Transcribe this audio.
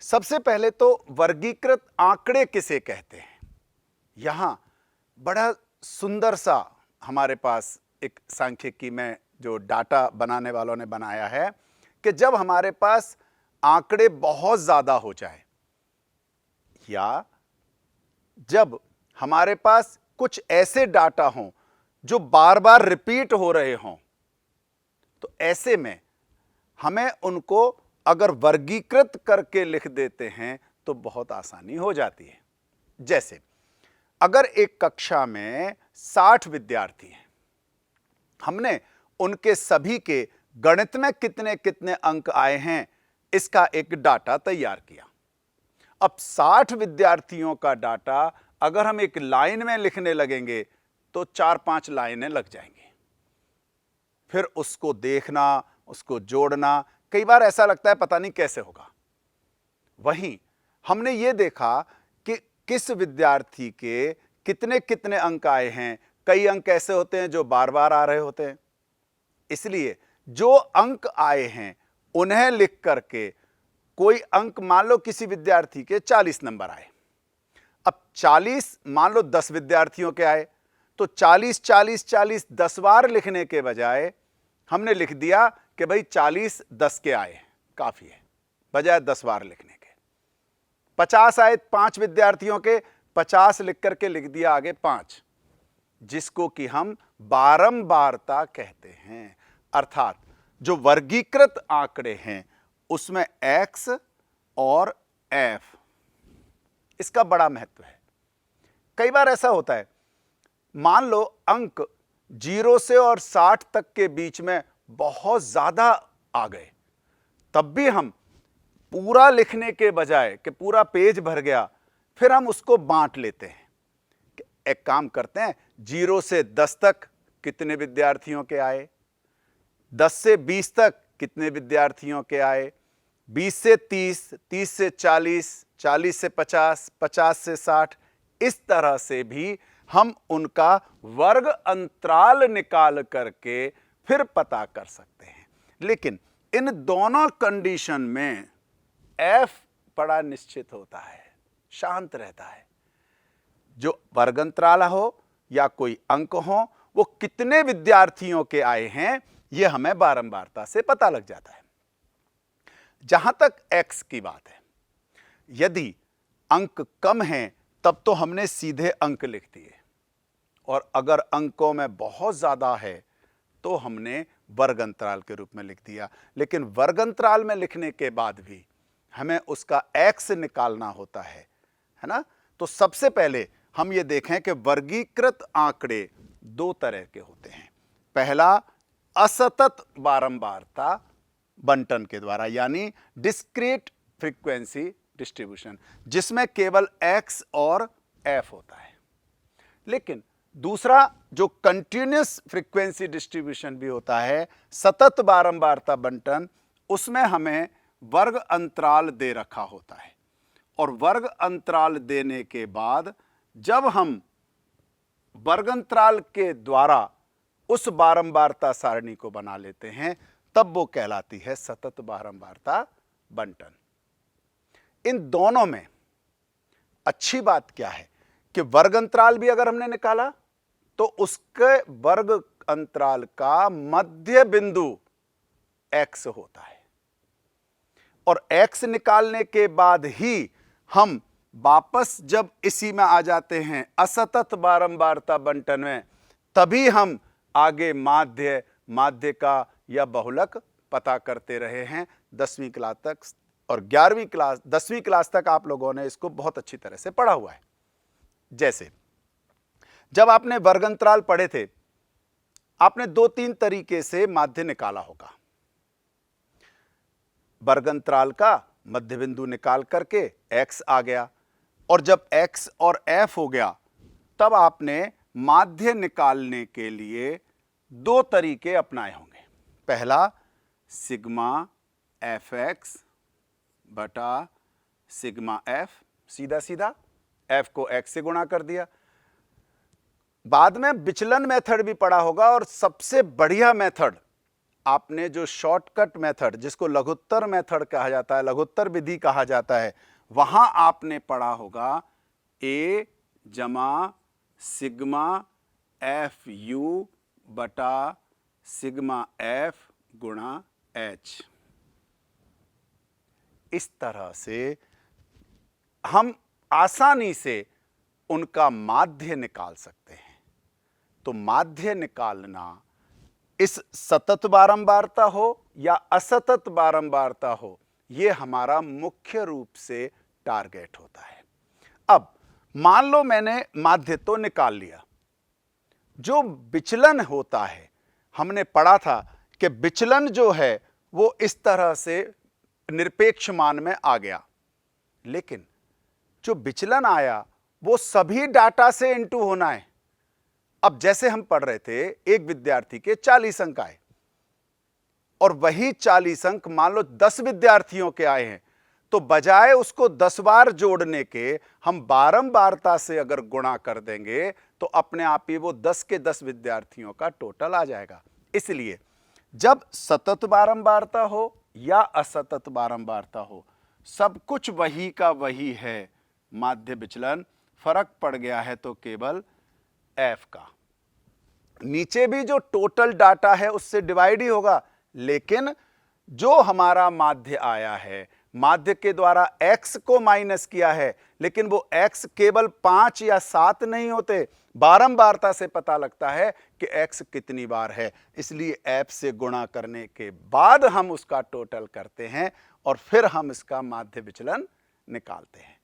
सबसे पहले तो वर्गीकृत आंकड़े किसे कहते हैं। यहां बड़ा सुंदर सा हमारे पास एक सांख्यिकी में जो डाटा बनाने वालों ने बनाया है कि जब हमारे पास आंकड़े बहुत ज्यादा हो जाए या जब हमारे पास कुछ ऐसे डाटा हों जो बार बार रिपीट हो रहे हों, तो ऐसे में हमें उनको अगर वर्गीकृत करके लिख देते हैं तो बहुत आसानी हो जाती है। जैसे अगर एक कक्षा में 60 विद्यार्थी हैं, हमने उनके सभी के गणित में कितने कितने अंक आए हैं इसका एक डाटा तैयार किया। अब 60 विद्यार्थियों का डाटा अगर हम एक लाइन में लिखने लगेंगे तो 4-5 लाइनें लग जाएंगी। फिर उसको देखना, उसको जोड़ना, कई बार ऐसा लगता है पता नहीं कैसे होगा। वहीं हमने यह देखा कि किस विद्यार्थी के कितने कितने अंक आए हैं। कई अंक ऐसे होते हैं जो बार बार आ रहे होते हैं, इसलिए जो अंक आए हैं उन्हें लिख करके कोई अंक, मान लो किसी विद्यार्थी के 40 नंबर आए, अब 40 मान लो 10 विद्यार्थियों के आए, तो 40 40 40 10 बार लिखने के बजाय हमने लिख दिया कि भाई 40 10 के आए, काफी है, बजाय 10 बार लिखने के। 50 आए 5 विद्यार्थियों के, 50 लिख करके लिख दिया आगे 5, जिसको कि हम बारंबारता कहते हैं। अर्थात जो वर्गीकृत आंकड़े हैं उसमें x और f, इसका बड़ा महत्व है। कई बार ऐसा होता है, मान लो अंक 0 से और 60 तक के बीच में बहुत ज्यादा आ गए, तब भी हम पूरा लिखने के बजाय कि पूरा पेज भर गया, फिर हम उसको बांट लेते हैं। एक काम करते हैं, 0 से 10 तक कितने विद्यार्थियों के आए, 10 से 20 तक कितने विद्यार्थियों के आए, 20 से 30, 30 से 40, 40 से 50, 50 से 60, इस तरह से भी हम उनका वर्ग अंतराल निकाल करके फिर पता कर सकते हैं। लेकिन इन दोनों कंडीशन में f बड़ा निश्चित होता है, शांत रहता है। जो वर्ग अंतराल हो या कोई अंक हो, वो कितने विद्यार्थियों के आए हैं यह हमें बारंबारता से पता लग जाता है। जहां तक x की बात है, यदि अंक कम हैं तब तो हमने सीधे अंक लिख दिए, और अगर अंकों में बहुत ज्यादा है तो हमने वर्ग अंतराल के रूप में लिख दिया। लेकिन वर्ग अंतराल में लिखने के बाद भी हमें उसका x निकालना होता है ना। तो सबसे पहले हम ये देखें कि वर्गीकृत आंकड़े दो तरह के होते हैं। पहला असतत बारंबारता बंटन के द्वारा, यानी डिस्क्रीट फ्रीक्वेंसी डिस्ट्रीब्यूशन, जिसमें केवल x और f होता है। लेकिन दूसरा जो कंटिन्यूअस फ्रीक्वेंसी डिस्ट्रीब्यूशन भी होता है, सतत बारंबारता बंटन, उसमें हमें वर्ग अंतराल दे रखा होता है, और वर्ग अंतराल देने के बाद जब हम वर्ग अंतराल के द्वारा उस बारंबारता सारणी को बना लेते हैं, तब वो कहलाती है सतत बारंबारता बंटन। इन दोनों में अच्छी बात क्या है कि वर्ग अंतराल भी अगर हमने निकाला तो उसके वर्ग अंतराल का मध्य बिंदु x होता है, और x निकालने के बाद ही हम वापस जब इसी में आ जाते हैं असतत बारंबारता बंटन में, तभी हम आगे माध्य का या बहुलक पता करते रहे हैं 10वीं क्लास तक, और 10वीं क्लास तक आप लोगों ने इसको बहुत अच्छी तरह से पढ़ा हुआ है। जैसे जब आपने वर्ग अंतराल पढ़े थे, आपने 2-3 तरीके से माध्य निकाला होगा। वर्ग अंतराल का मध्य बिंदु निकाल करके x आ गया, और जब x और f हो गया, तब आपने माध्य निकालने के लिए 2 तरीके अपनाए होंगे। पहला सिग्मा fx बटा सिग्मा f, सीधा सीधा f को x से गुणा कर दिया। बाद में विचलन मेथड भी पढ़ा होगा, और सबसे बढ़िया मेथड आपने जो शॉर्टकट मेथड, जिसको लघुत्तर मेथड कहा जाता है, लघुत्तर विधि कहा जाता है, वहां आपने पढ़ा होगा ए जमा सिग्मा एफ यू बटा सिग्मा एफ गुणा एच। इस तरह से हम आसानी से उनका माध्य निकाल सकते हैं। तो माध्य निकालना, इस सतत बारंबारता हो या असतत बारंबारता हो, यह हमारा मुख्य रूप से टारगेट होता है। अब मान लो मैंने माध्य तो निकाल लिया, जो विचलन होता है, हमने पढ़ा था कि विचलन जो है वो इस तरह से निरपेक्ष मान में आ गया, लेकिन जो विचलन आया वो सभी डाटा से इनटू होना है। अब जैसे हम पढ़ रहे थे, एक विद्यार्थी के 40 अंक आए और वही 40 अंक मान लो 10 विद्यार्थियों के आए हैं, तो बजाय उसको 10 बार जोड़ने के हम बारंबारता से अगर गुणा कर देंगे तो अपने आप ही वो 10 के 10 विद्यार्थियों का टोटल आ जाएगा। इसलिए जब सतत बारंबारता हो या असतत बारंबारता हो, सब कुछ वही का वही है। माध्य विचलन फर्क पड़ गया है तो केवल एफ का। नीचे भी जो टोटल डाटा है उससे डिवाइड ही होगा, लेकिन जो हमारा माध्य आया है, माध्य के द्वारा x को माइनस किया है, लेकिन वो x केवल 5 या 7 नहीं होते, बारंबारता से पता लगता है कि x कितनी बार है। इसलिए f से गुणा करने के बाद हम उसका टोटल करते हैं और फिर हम इसका माध्य विचलन निकालते हैं।